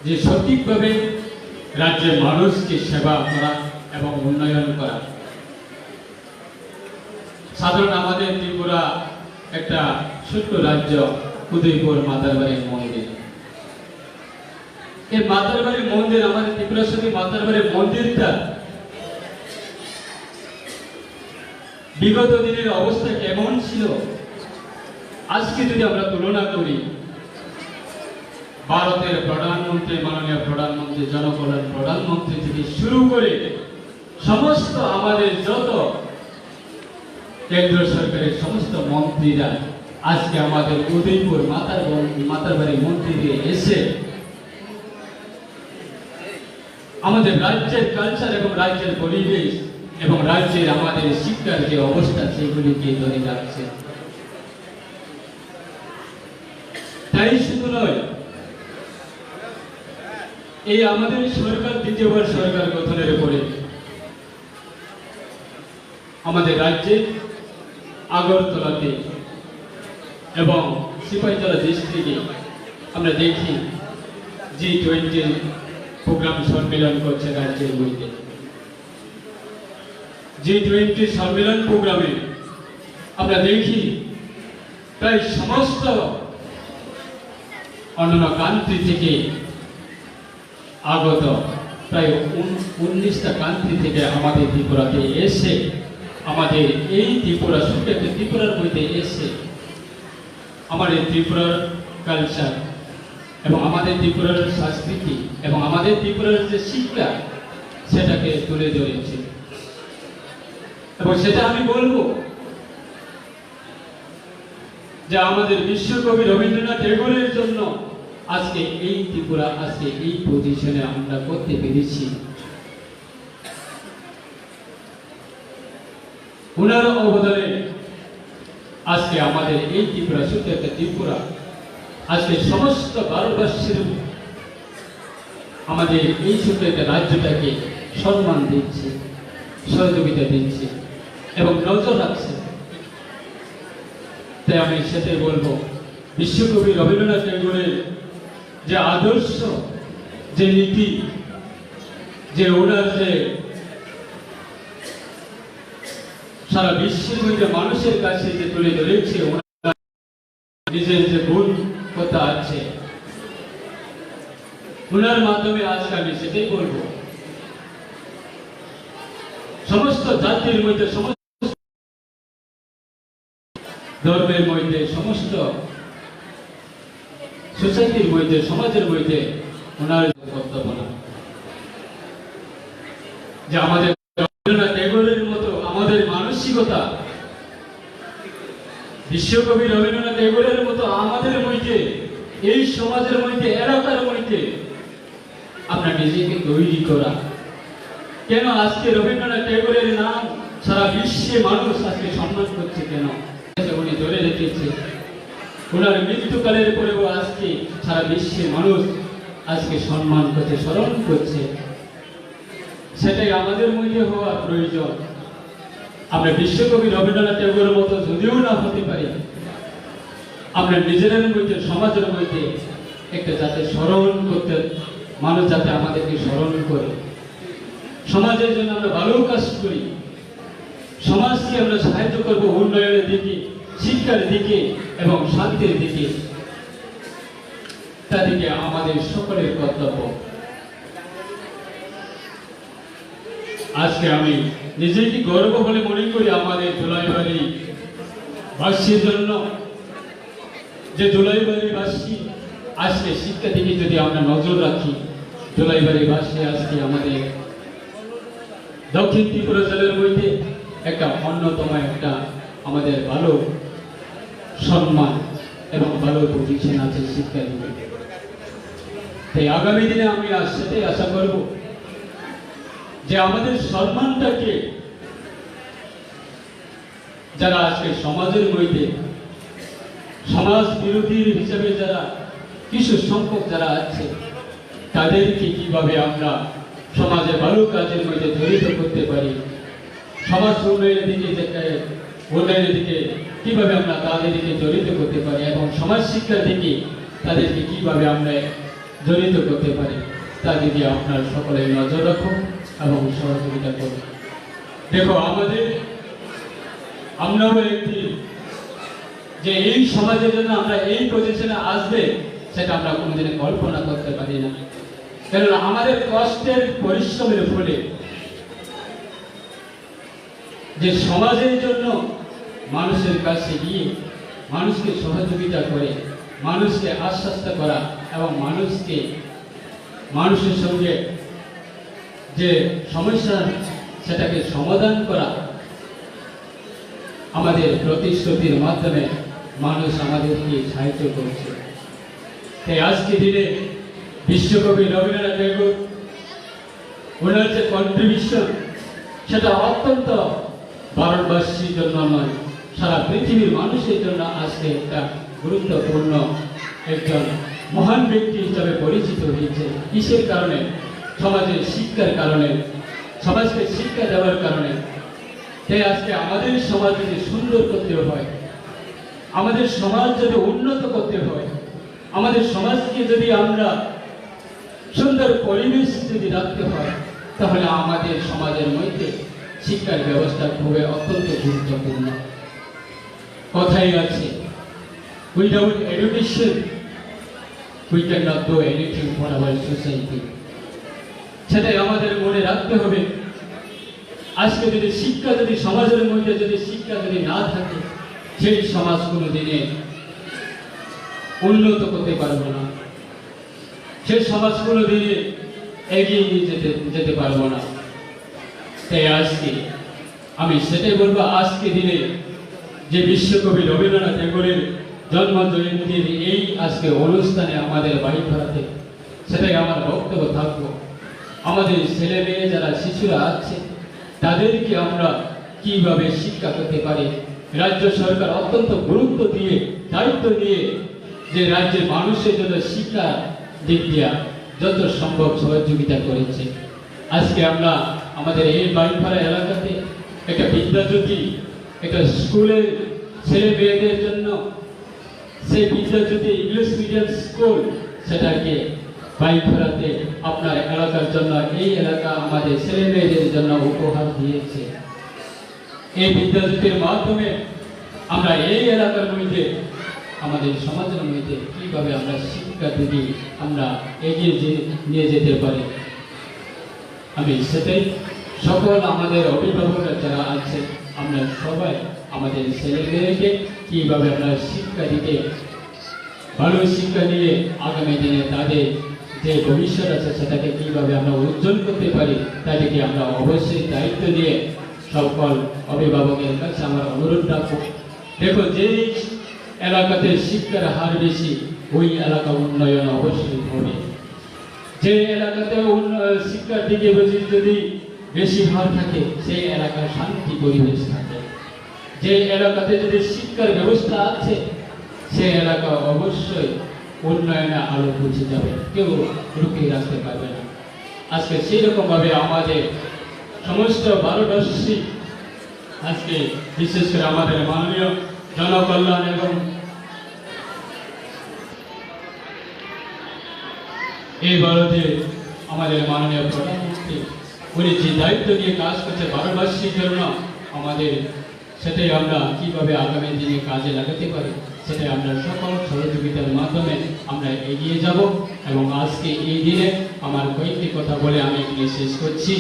যে সঠিকভাবে রাজ্যের মানুষকে সেবা করা এবং উন্নয়ন করা। সাধারণ আমাদের ত্রিপুরা একটা ছোট্ট রাজ্য, উদয়পুর মাতারবাড়ির মন্দির। এই মাতারবাড়ির মন্দির, আমাদের ত্রিপুরা সঙ্গে মাতারবাড়ির মন্দিরটা বিগত দিনের অবস্থা কেমন ছিল আজকে যদি আমরা তুলনা করি, ভারতের প্রধানমন্ত্রী, মাননীয় প্রধানমন্ত্রী, জনকল্যাণ প্রধানমন্ত্রী থেকে শুরু করে সমস্ত আমাদের যত কেন্দ্র সরকারের সমস্ত মন্ত্রীরা আজকে আমাদের উদয়পুর মাতারবাড়ি মন্দিরে এসে আমাদের রাজ্যের কালচার এবং রাজ্যের পরিবেশ এবং রাজ্যের আমাদের শিক্ষার যে অবস্থা সেগুলিকে ধরে রাখছে। তাই শুধু নয়, এই আমাদের সরকার দ্বিতীয়বার সরকার গঠনের পরে আমাদের রাজ্যে আগরতলাতে এবং সিপাহীজলা ডিস্ট্রিক্টে আমরা দেখি G20 প্রোগ্রাম সম্মেলন করছে রাজ্যের মধ্যে। G20 সম্মেলন প্রোগ্রামে আমরা দেখি প্রায় সমস্ত অন্যান্য কান্ট্রি থেকে আগত প্রায় 19টা কান্ট্রি থেকে আমাদের ত্রিপুরাতে এসে আমাদের এই ত্রিপুরা ত্রিপুরার মধ্যে এসে আমাদের ত্রিপুরার কালচার এবং আমাদের ত্রিপুরার সংস্কৃতি এবং আমাদের ত্রিপুরার যে শিক্ষা সেটাকে তুলে ধরেছে। এবং সেটা আমি বলবো যে আমাদের বিশ্বকবি রবীন্দ্রনাথ ঠাকুরের জন্য আজকে এই ত্রিপুরা আজকে এই পজিশনে আমরা করতে পেরেছি। ওনার অবদানে আজকে আমাদের এই ত্রিপুরা, শুধু একটা ত্রিপুরা, আজকে সমস্ত ভারতবর্ষের আমাদের এই ছোট্ট একটা রাজ্যটাকে সম্মান দিচ্ছে, সহযোগিতা দিচ্ছে এবং নজর রাখছে। তাই আমি সেটাই বলবো, বিশ্বকবি রবীন্দ্রনাথ ঠাকুরের যে আদর্শ, যে নীতি, যে ওনার যে সারা বিশ্বের মধ্যে মানুষের কাছে যে তুলে ধরেছে, নিজের যে গুণ কথা আছে, ওনার মাধ্যমে আজকে আমি সেটাই বলবো, সমস্ত জাতির মধ্যে, সমস্ত ধর্মের মধ্যে, সমস্ত সোসাইটির মধ্যে, সমাজের মধ্যে ওনার বক্তব্য না যে আমাদের রবীন্দ্রনাথ ঠাকুরের মতো আমাদের মানসিকতা, বিশ্বকবি রবীন্দ্রনাথ ঠাকুরের মতো আমাদের মধ্যে, এই সমাজের মধ্যে, এলাকার মধ্যে আপনার নিজেকে তৈরি করা। কেন আজকে রবীন্দ্রনাথ ঠাকুরের নাম সারা বিশ্বে মানুষ আজকে সম্মান করছে? কেন? উনি ধরে রেখেছে, ওনার মৃত্যুকালের পরেও আজকে সারা বিশ্বে মানুষ আজকে সম্মান করছে, স্মরণ করছে। সেটাই আমাদের মধ্যে হওয়া প্রয়োজন। আমরা বিশ্বকবি রবীন্দ্রনাথ ঠাকুরের মতো যদিও না হতে পারি, আমরা নিজেদের মধ্যে, সমাজের মধ্যে একটা যাতে স্মরণ করতে, মানুষ যাতে আমাদেরকে স্মরণ করে, সমাজের জন্য আমরা ভালো কাজ করি, সমাজকে আমরা সাহায্য করব উন্নয়নের দিকে, শিক্ষার দিকে এবং শান্তির দিকে। তাদিকে আমাদের সকলের কর্তব্য। আজকে আমি নিজেকে গর্ব বলে মনে করি আমাদের ধুলাইবাড়ি বাসীর জন্য, যে ধুলাইবাড়ি বাসী আজকে শিক্ষা দিকে যদি আমরা নজর রাখি, ধুলাইবাড়ি বাসী আজকে আমাদের দক্ষিণ ত্রিপুরা জেলার মধ্যে একটা অন্যতম একটা আমাদের ভালো সম্মান এবং ভালো পজিশন আছে শিক্ষা দিকে। তাই আগামী দিনে আমি সেটাই আশা করব যে আমাদের সম্মানটাকে যারা আজকে সমাজের মধ্যে সমাজ বিরোধী হিসেবে যারা কিছু সংখ্যক যারা আছে, তাদেরকে কিভাবে আমরা সমাজে ভালো কাজের মধ্যে জড়িত করতে পারি, সমাজ উন্নয়নের দিকে কিভাবে আমরা তাদেরকে জড়িত করতে পারি এবং সমাজ শিক্ষার দিকে তাদেরকে কিভাবে আমরা জড়িত করতে পারি তা দিকে আপনার সকলে নজর রাখুন এবং সহযোগিতা করুন। দেখো আমরাও একটি যে এই সমাজের জন্য আমরা এই পজিশনে আসবে সেটা আমরা কোনোদিনে কল্পনা করতে পারি না। কারণ আমাদের কষ্টের পরিশ্রমের ফলে যে সমাজের জন্য মানুষের কাছে গিয়ে মানুষকে সহযোগিতা করে, মানুষকে আশ্বস্ত করা এবং মানুষের সঙ্গে যে সমস্যা সেটাকে সমাধান করা, আমাদের প্রতিশ্রুতির মাধ্যমে মানুষ আমাদেরকে সাহায্য করছে। তাই আজকে দিনে বিশ্বকবি রবীন্দ্রনাথ ঠাকুর ওনার যে কন্ট্রিবিউশন সেটা অত্যন্ত ভারতবাসীর জন্য নয়, সারা পৃথিবীর মানুষের জন্য আজকে একটা গুরুত্বপূর্ণ একজন মহান ব্যক্তি হিসাবে পরিচিত হয়েছে। কিসের কারণে? সমাজের শিক্ষার কারণে, সমাজকে শিক্ষা দেওয়ার কারণে। তাই আজকে আমাদের সমাজ যদি সুন্দর করতে হয়, আমাদের সমাজ যদি উন্নত করতে হয়, আমাদের সমাজকে যদি আমরা সুন্দর পরিবেশ যদি রাখতে হয়, তাহলে আমাদের সমাজের মধ্যে শিক্ষার ব্যবস্থা খুবই অত্যন্ত গুরুত্বপূর্ণ। কথাই আছে, without education we can not do anything for our society. সেটাই আমাদের মনে রাখতে হবে। আজকে যদি সমাজের মধ্যে যদি শিক্ষা যদি না থাকে, সেই সমাজ কোনো দিনে উন্নত করতে পারবো না, সেই সমাজ কোনো দিনে এগিয়ে নিয়ে যেতে পারবো না। তাই আজকে আমি সেটাই বলবো, আজকে দিনে যে বিশ্বকবি রবীন্দ্রনাথ ঠাকুরের জন্ম জয়ন্তীর এই আজকে অনুষ্ঠানে আমাদের বাড়িপাড়াতে, সেটাই আমার বক্তব্য থাকবো। আমাদের ছেলে মেয়ে যারা শিশুরা আছে তাদেরকে আমরা কিভাবে শিক্ষা করতে পারি। রাজ্য সরকার অত্যন্ত গুরুত্ব দিয়ে দায়িত্ব নিয়ে যে রাজ্যের মানুষের জন্য শিক্ষা দিক দিয়া যত সম্ভব সহযোগিতা করেছে। আজকে আমরা আমাদের এই বাড়িপাড়া এলাকাতে একটা বিদ্যাজ্যোতি, একটা স্কুলের ছেলে মেয়েদের জন্য সেই বিদ্যাজ্যোতি ইংলিশ মিডিয়াম স্কুল, সেটাকে বাড়িপাড়াতে আপনার এলাকার জন্য, এই এলাকা আমাদের ছেলে মেয়েদের জন্য উপহার দিয়েছে। এই বিদ্যাজ্যোতির মাধ্যমে আমরা এই এলাকার মধ্যে, আমাদের সমাজের মধ্যে কিভাবে আমরা শিক্ষা দিদি আমরা এগিয়ে নিয়ে যেতে পারি। আমি সেটাই সকল আমাদের অভিভাবকরা যারা আছে, আমরা সবাই আমাদের ছেলে মেয়েকে কিভাবে আমরা শিক্ষা দিতে, ভালো শিক্ষা নিয়ে আগামী দিনে তাদের যে ভবিষ্যৎ আছে সেটাকে কিভাবে আমরা উজ্জ্বল করতে পারি, তাদেরকে আমরা অবশ্যই দায়িত্ব নিয়ে সকল অভিভাবকের কাছে আমার অনুরোধ রাখবো। দেখো, যে এলাকাতে শিক্ষার হার বেশি ওই এলাকা উন্নয়ন অবশ্যই হবে। যে এলাকাতে শিক্ষার দিকে যদি বেশি হার থাকে, সেই এলাকার শান্তি পরিবেশ থাকে। যে এলাকাতে যদি শিক্ষার ব্যবস্থা আছে, সেই এলাকা অবশ্যই উন্নয়নে আলো পৌঁছে যাবে, কেউ রুকিয়ে রাখতে পারবে না। আজকে সেই রকম ভাবে আমাদের সমস্ত ভারতবর্ষী, আজকে বিশেষ করে আমাদের মাননীয় জনকল্যাণ এবং এই ভারতে আমাদের মাননীয় প্রধানমন্ত্রী উনি যে দায়িত্ব নিয়ে কাজ করছে ভারতবাসীর জন্য, আমাদের সেটাই আমরা কিভাবে আগামী দিনে কাজে লাগাতে পারি, সেটাই আমরা সকল সহযোগিতার মাধ্যমে আমরা এগিয়ে যাব। এবং আজকে এই দিনে আমার কয়েকটি কথা বলে আমি এখানে শেষ করছি।